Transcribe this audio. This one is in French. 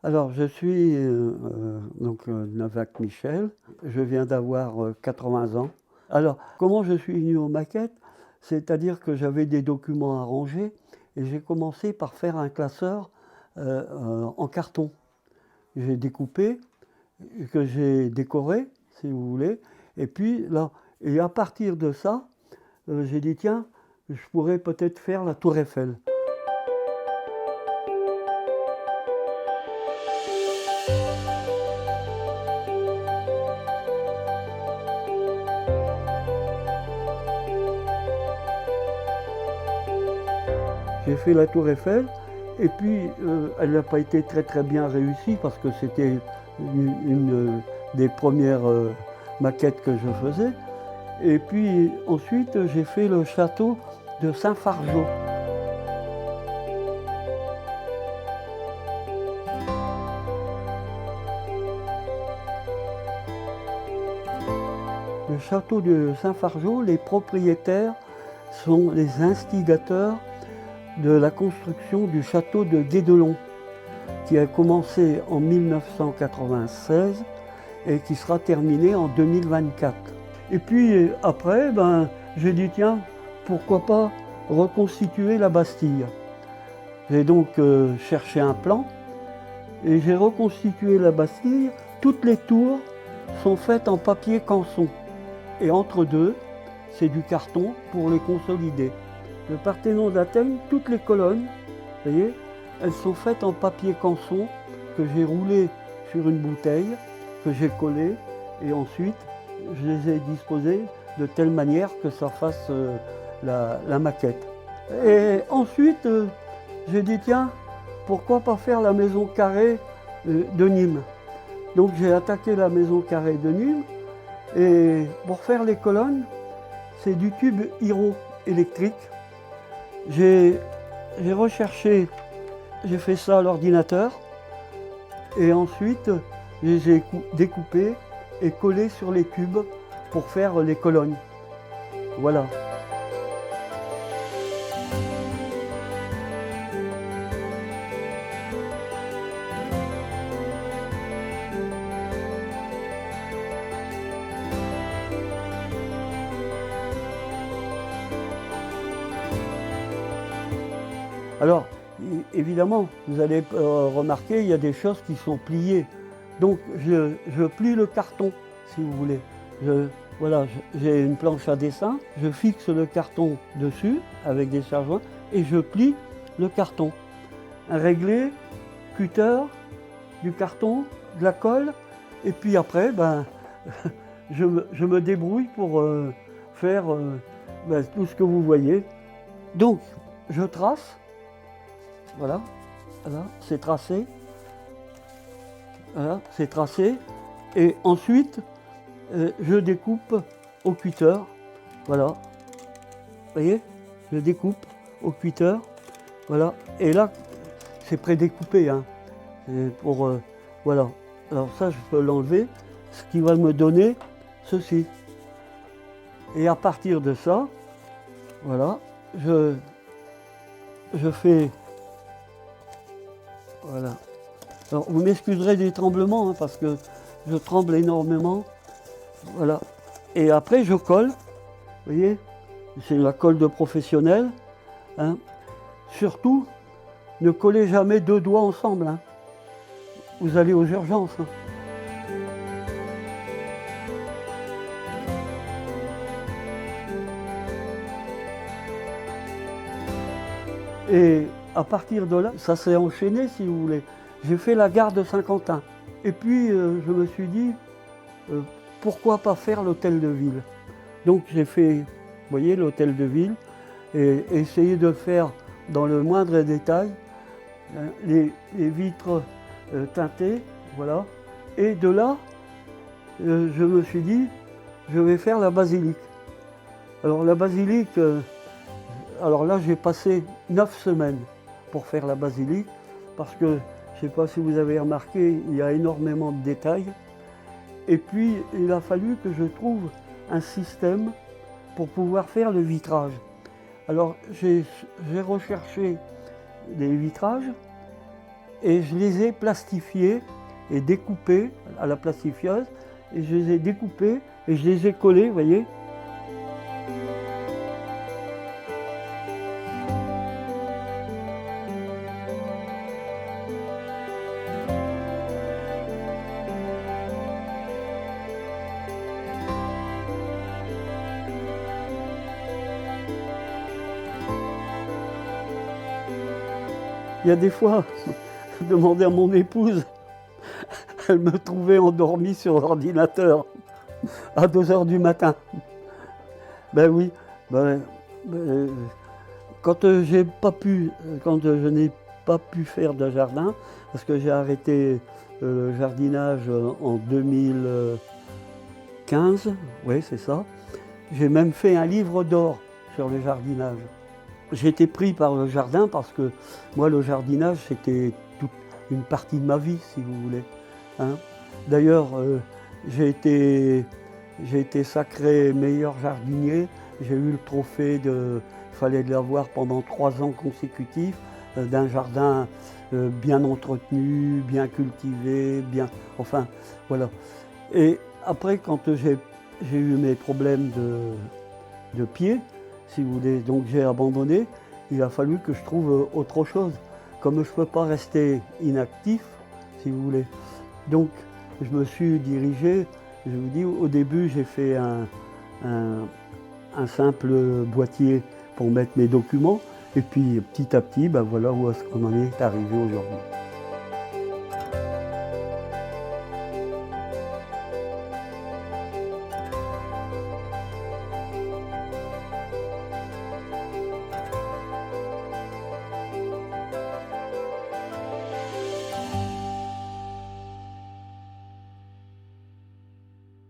Alors, je suis Novak Michel, je viens d'avoir 80 ans. Alors, comment je suis venu aux maquettes? C'est-à-dire que j'avais des documents à ranger et j'ai commencé par faire un classeur en carton. J'ai découpé, que j'ai décoré, si vous voulez, et puis là, et à partir de ça, j'ai dit tiens, je pourrais peut-être faire la Tour Eiffel. J'ai fait la Tour Eiffel et puis elle n'a pas été très bien réussie parce que c'était une des premières maquettes que je faisais. Et puis ensuite j'ai fait le château de Saint-Fargeau. Le château de Saint-Fargeau, les propriétaires sont les instigateurs de la construction du château de Guédelon, qui a commencé en 1996 et qui sera terminé en 2024. Et puis après, j'ai dit tiens, pourquoi pas reconstituer la Bastille. J'ai donc cherché un plan et j'ai reconstitué la Bastille. Toutes les tours sont faites en papier canson et entre deux, c'est du carton pour les consolider. Le Parthénon d'Athènes, toutes les colonnes, vous voyez, elles sont faites en papier canson que j'ai roulé sur une bouteille, que j'ai collé et ensuite je les ai disposées de telle manière que ça fasse la maquette. Et ensuite, j'ai dit tiens, pourquoi pas faire la maison carrée de Nîmes. Donc j'ai attaqué la maison carrée de Nîmes et pour faire les colonnes, c'est du tube Hiro électrique. J'ai recherché, j'ai fait ça à l'ordinateur et ensuite je les ai découpés et collés sur les tubes pour faire les colonnes. Voilà. Alors, évidemment, vous allez remarquer, il y a des choses qui sont pliées. Donc, je plie le carton, si vous voulez. Voilà, j'ai une planche à dessin, je fixe le carton dessus avec des chargements et je plie le carton. Un réglé, cutter, du carton, de la colle, et puis après, je me débrouille pour faire tout ce que vous voyez. Donc, je trace. Voilà, c'est tracé. Voilà, c'est tracé. Et ensuite, je découpe au cutter. Voilà. Vous voyez, je découpe au cutter. Voilà. Et là, c'est prédécoupé. Hein. Pour, voilà. Alors ça, je peux l'enlever. Ce qui va me donner ceci. Et à partir de ça, voilà, je fais. Voilà. Alors vous m'excuserez des tremblements hein, parce que je tremble énormément. Voilà. Et après je colle. Vous voyez, c'est la colle de professionnel. Hein. Surtout, ne collez jamais deux doigts ensemble. Hein. Vous allez aux urgences. Hein. Et à partir de là, ça s'est enchaîné si vous voulez. J'ai fait la gare de Saint-Quentin. Et puis je me suis dit, pourquoi pas faire l'hôtel de ville? Donc j'ai fait, vous voyez, l'hôtel de ville et essayé de faire dans le moindre détail les vitres teintées, voilà. Et de là, je me suis dit, je vais faire la basilique. Alors la basilique, alors là j'ai passé 9 semaines pour faire la basilique parce que je ne sais pas si vous avez remarqué, il y a énormément de détails. Et puis il a fallu que je trouve un système pour pouvoir faire le vitrage. Alors j'ai recherché des vitrages et je les ai plastifiés et découpés à la plastifieuse, et je les ai découpés et je les ai collés, vous voyez. Il y a des fois, je demandais à mon épouse, elle me trouvait endormi sur l'ordinateur à 2 heures du matin. Ben oui, quand quand je n'ai pas pu faire de jardin, parce que j'ai arrêté le jardinage en 2015, oui c'est ça, j'ai même fait un livre d'or sur le jardinage. J'ai été pris par le jardin parce que moi, le jardinage, c'était toute une partie de ma vie, si vous voulez. Hein. D'ailleurs, j'ai été sacré meilleur jardinier. J'ai eu le trophée il fallait l'avoir pendant 3 ans consécutifs, d'un jardin bien entretenu, bien cultivé, enfin, voilà. Et après, quand j'ai eu mes problèmes de pied, si vous voulez, donc j'ai abandonné, il a fallu que je trouve autre chose. Comme je ne peux pas rester inactif, si vous voulez. Donc je me suis dirigé, je vous dis, au début j'ai fait un simple boîtier pour mettre mes documents, et puis petit à petit, ben voilà où est-ce qu'on en est arrivé aujourd'hui.